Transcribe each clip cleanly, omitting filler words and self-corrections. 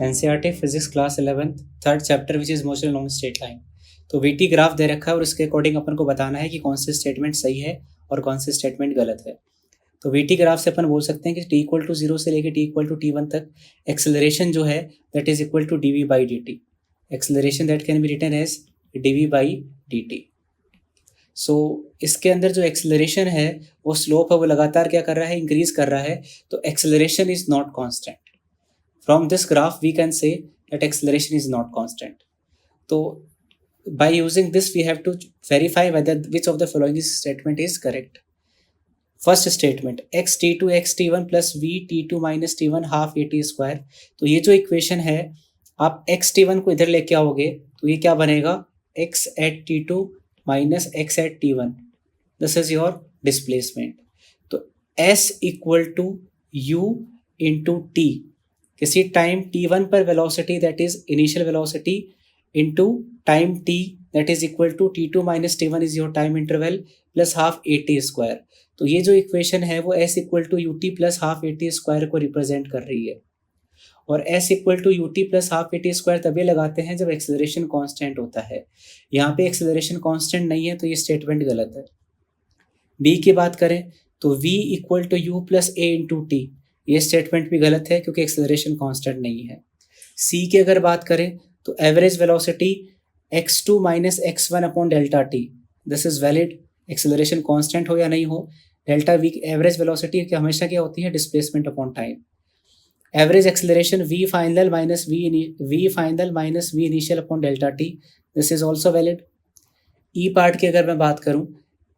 NCERT physics class 11th third chapter which is motion long straight line. तो VT graph दे रखा है और उसके अकॉर्डिंग अपन को बताना है कि कौन से स्टेटमेंट सही है और कौन से स्टेटमेंट गलत है। तो वीटी ग्राफ से अपन बोल सकते हैं कि टी इक्वल टू 0 से लेकर टी इक्वल टू T1 तक एक्सेलरेशन जो है that is equal to dv by dt। Acceleration that can be written as dv by dt। So इसके अंदर जो एक्सेलरेशन है वो स्लोप है वो लगातार क्या कर रहा है, इंक्रीज कर रहा है। तो acceleration is not constant. From this graph we can say that acceleration is not constant. So by using this we have to verify whether which of the following statement is correct. First statement x t2 x t1 plus v t2 minus t1 half at square। तो ये जो equation है आप x t1 को इधर लेके आओगे तो ये क्या बनेगा, x at t2 minus x at t1। This is your displacement. तो s equal to u into T, किसी टाइम t1 पर velocity that is initial velocity into time t that is equal to t2 minus t1 is your time interval plus half at square. तो ये जो equation है वो s equal to ut plus half at square को represent कर रही है। और s equal to ut plus half at square तभी लगाते हैं जब एक्सेलरेशन कांस्टेंट होता है। यहाँ पे एक्सेलरेशन कांस्टेंट नहीं है तो ये स्टेटमेंट गलत है। b की बात करें तो v equal to u plus a into T, ये स्टेटमेंट भी गलत है क्योंकि एक्सेलरेशन कांस्टेंट नहीं है। सी की अगर बात करें तो average velocity x2 minus x1 upon delta T, this is valid. Acceleration constant हो या नहीं हो, डेल्टा वी एवरेज वेलोसिटी की हमेशा क्या होती है, displacement upon time. Average acceleration v final minus v initial upon delta T, this is also valid. E part की अगर मैं बात करूं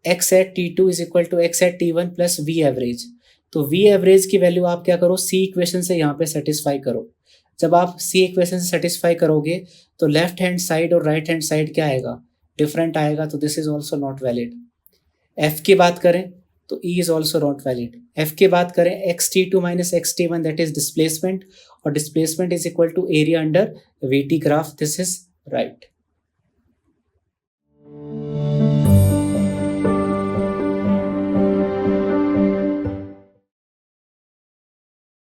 x at t2 is equal to x at t1 plus v average. तो v average की value आप क्या करो, सी इक्वेशन से यहाँ पे सेटिस्फाई करो। जब आप सी इक्वेशन से सेटिस्फाई करोगे तो लेफ्ट हैंड साइड और राइट हैंड साइड क्या आएगा, डिफरेंट आएगा। तो this is also not valid. F की बात करें तो E is also not valid. F की बात करें x t two minus x t one that is displacement, और displacement is equal to area under v t graph, this is right.